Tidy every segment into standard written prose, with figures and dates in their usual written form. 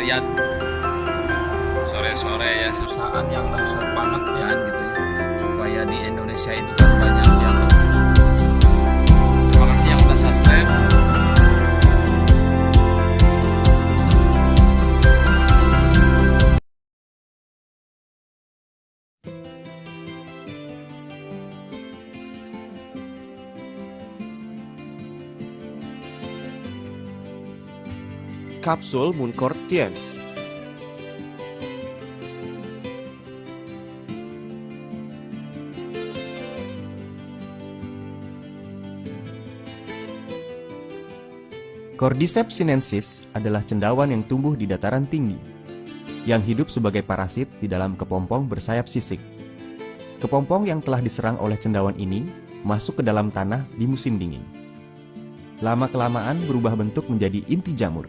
seharian sore-sore ya susahan yang dasar banget ya gitu ya, supaya di Indonesia itu kan banyak yang terima kasih yang udah subscribe. Kapsul Mooncore Tiens. Cordyceps sinensis adalah cendawan yang tumbuh di dataran tinggi, yang hidup sebagai parasit di dalam kepompong bersayap sisik. Kepompong yang telah diserang oleh cendawan ini masuk ke dalam tanah di musim dingin. Lama-kelamaan berubah bentuk menjadi inti jamur.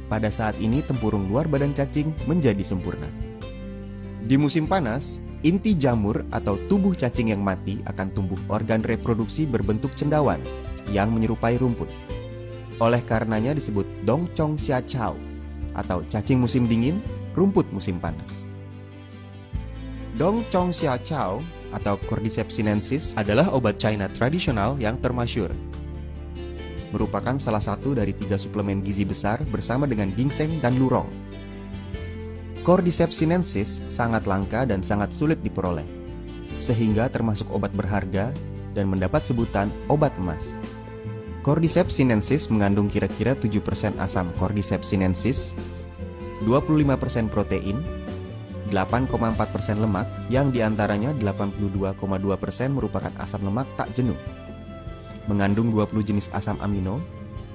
Pada saat ini tempurung luar badan cacing menjadi sempurna. Di musim panas, inti jamur atau tubuh cacing yang mati akan tumbuh organ reproduksi berbentuk cendawan yang menyerupai rumput. Oleh karenanya disebut dongchong xia chao atau cacing musim dingin, rumput musim panas. Dongchong xia chao atau Cordyceps sinensis adalah obat China tradisional yang termasyur. Merupakan salah satu dari 3 suplemen gizi besar bersama dengan ginseng dan lurong. Cordyceps sinensis sangat langka dan sangat sulit diperoleh, sehingga termasuk obat berharga dan mendapat sebutan obat emas. Cordyceps sinensis mengandung kira-kira 7% asam Cordyceps sinensis, 25% protein, 8,4% lemak, yang diantaranya 82,2% merupakan asam lemak tak jenuh. Mengandung 20 jenis asam amino,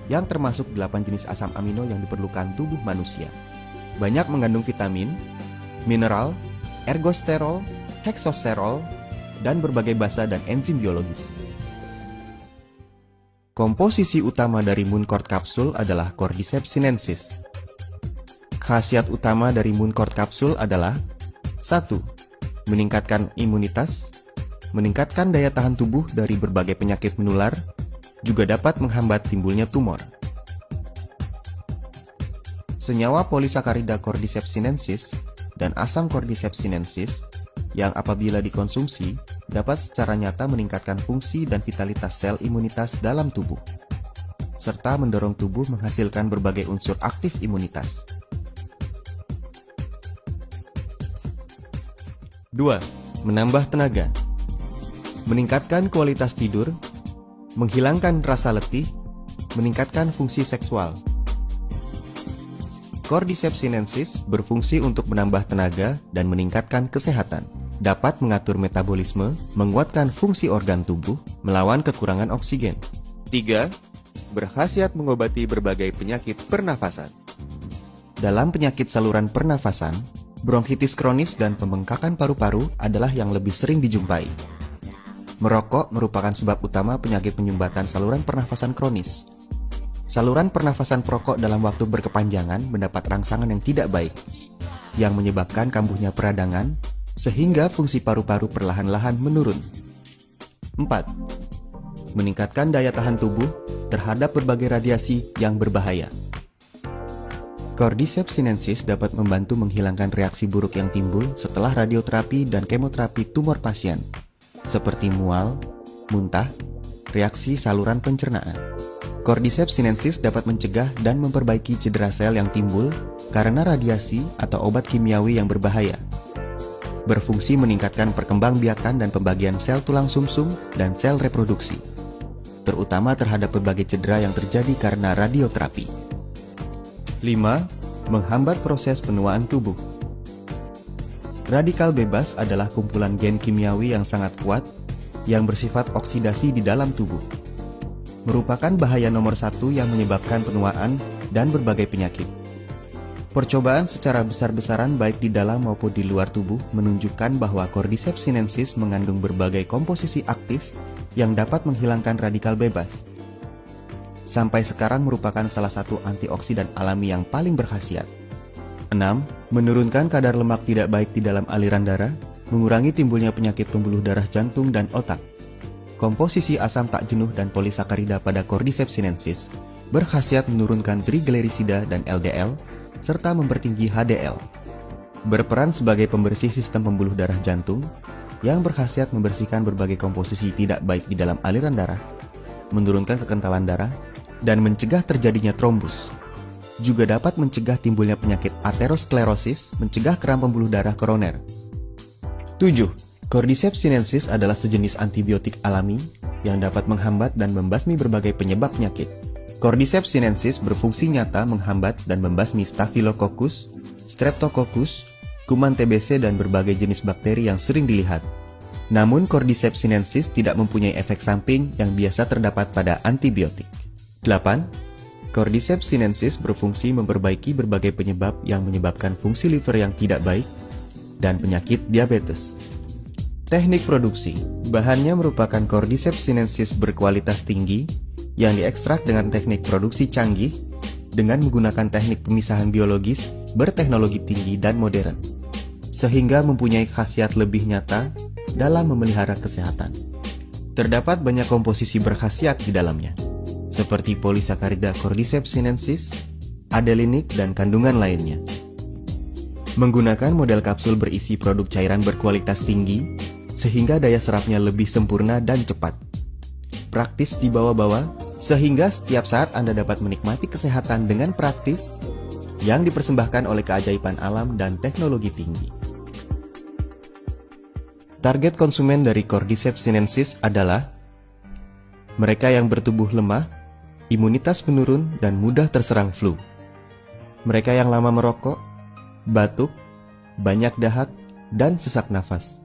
yang termasuk 8 jenis asam amino yang diperlukan tubuh manusia. Banyak mengandung vitamin, mineral, ergosterol, heksosterol, dan berbagai basa dan enzim biologis. Komposisi utama dari Mooncore kapsul adalah Cordyceps sinensis. Khasiat utama dari Mooncore kapsul adalah 1. Meningkatkan imunitas, meningkatkan daya tahan tubuh dari berbagai penyakit menular, juga dapat menghambat timbulnya tumor. Senyawa polisakarida Cordyceps sinensis dan asam Cordyceps sinensis yang apabila dikonsumsi dapat secara nyata meningkatkan fungsi dan vitalitas sel imunitas dalam tubuh, serta mendorong tubuh menghasilkan berbagai unsur aktif imunitas. 2. Menambah tenaga, meningkatkan kualitas tidur, menghilangkan rasa letih, meningkatkan fungsi seksual. Cordyceps sinensis berfungsi untuk menambah tenaga dan meningkatkan kesehatan. Dapat mengatur metabolisme, menguatkan fungsi organ tubuh, melawan kekurangan oksigen. 3. Berkhasiat mengobati berbagai penyakit pernafasan. Dalam penyakit saluran pernafasan, bronkitis kronis dan pembengkakan paru-paru adalah yang lebih sering dijumpai. Merokok merupakan sebab utama penyakit penyumbatan saluran pernafasan kronis. Saluran pernafasan perokok dalam waktu berkepanjangan mendapat rangsangan yang tidak baik, yang menyebabkan kambuhnya peradangan, sehingga fungsi paru-paru perlahan-lahan menurun. 4. Meningkatkan daya tahan tubuh terhadap berbagai radiasi yang berbahaya. Cordyceps sinensis dapat membantu menghilangkan reaksi buruk yang timbul setelah radioterapi dan kemoterapi tumor pasien, seperti mual, muntah, reaksi saluran pencernaan. Cordyceps sinensis dapat mencegah dan memperbaiki cedera sel yang timbul karena radiasi atau obat kimiawi yang berbahaya. Berfungsi meningkatkan perkembangbiakan dan pembagian sel tulang sumsum dan sel reproduksi, terutama terhadap berbagai cedera yang terjadi karena radioterapi. 5. Menghambat proses penuaan tubuh. Radikal bebas adalah kumpulan gen kimiawi yang sangat kuat yang bersifat oksidasi di dalam tubuh. Merupakan bahaya nomor 1 yang menyebabkan penuaan dan berbagai penyakit. Percobaan secara besar-besaran baik di dalam maupun di luar tubuh menunjukkan bahwa Cordyceps sinensis mengandung berbagai komposisi aktif yang dapat menghilangkan radikal bebas. Sampai sekarang merupakan salah satu antioksidan alami yang paling berkhasiat. 6. Menurunkan kadar lemak tidak baik di dalam aliran darah, mengurangi timbulnya penyakit pembuluh darah jantung dan otak. Komposisi asam tak jenuh dan polisakarida pada Cordyceps sinensis berkhasiat menurunkan triglycerida dan LDL, serta mempertinggi HDL. Berperan sebagai pembersih sistem pembuluh darah jantung yang berkhasiat membersihkan berbagai komposisi tidak baik di dalam aliran darah, menurunkan kekentalan darah, dan mencegah terjadinya trombus. Juga dapat mencegah timbulnya penyakit aterosklerosis, mencegah keram pembuluh darah koroner. 7. Cordyceps sinensis adalah sejenis antibiotik alami yang dapat menghambat dan membasmi berbagai penyebab penyakit. Cordyceps sinensis berfungsi nyata menghambat dan membasmi Staphylococcus, Streptococcus, kuman TBC dan berbagai jenis bakteri yang sering dilihat. Namun Cordyceps sinensis tidak mempunyai efek samping yang biasa terdapat pada antibiotik. 8. Cordyceps sinensis berfungsi memperbaiki berbagai penyebab yang menyebabkan fungsi liver yang tidak baik dan penyakit diabetes. Teknik produksi. Bahannya merupakan Cordyceps sinensis berkualitas tinggi yang diekstrak dengan teknik produksi canggih dengan menggunakan teknik pemisahan biologis berteknologi tinggi dan modern, sehingga mempunyai khasiat lebih nyata dalam memelihara kesehatan. Terdapat banyak komposisi berkhasiat di dalamnya, seperti polisakarida Cordyceps sinensis, adelinik, dan kandungan lainnya. Menggunakan model kapsul berisi produk cairan berkualitas tinggi, sehingga daya serapnya lebih sempurna dan cepat. Praktis dibawa-bawa, sehingga setiap saat Anda dapat menikmati kesehatan dengan praktis yang dipersembahkan oleh keajaiban alam dan teknologi tinggi. Target konsumen dari Cordyceps sinensis adalah mereka yang bertubuh lemah, imunitas menurun, dan mudah terserang flu. Mereka yang lama merokok, batuk, banyak dahak, dan sesak nafas.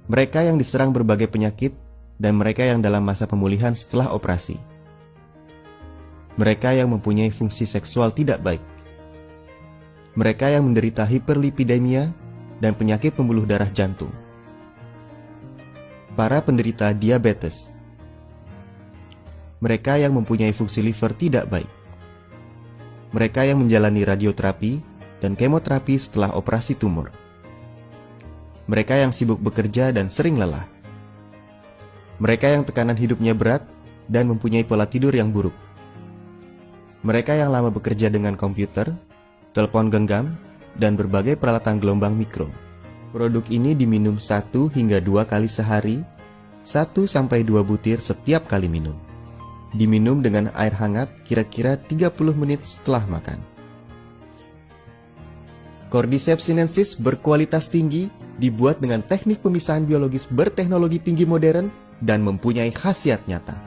Mereka yang diserang berbagai penyakit, dan mereka yang dalam masa pemulihan setelah operasi. Mereka yang mempunyai fungsi seksual tidak baik. Mereka yang menderita hiperlipidemia dan penyakit pembuluh darah jantung. Para penderita diabetes. Mereka yang mempunyai fungsi liver tidak baik. Mereka yang menjalani radioterapi dan kemoterapi setelah operasi tumor. Mereka yang sibuk bekerja dan sering lelah. Mereka yang tekanan hidupnya berat dan mempunyai pola tidur yang buruk. Mereka yang lama bekerja dengan komputer, telepon genggam, dan berbagai peralatan gelombang mikro. Produk ini diminum 1 hingga 2 kali sehari, 1-2 butir setiap kali minum. Diminum dengan air hangat kira-kira 30 menit setelah makan. Cordyceps sinensis berkualitas tinggi, dibuat dengan teknik pemisahan biologis berteknologi tinggi modern, dan mempunyai khasiat nyata.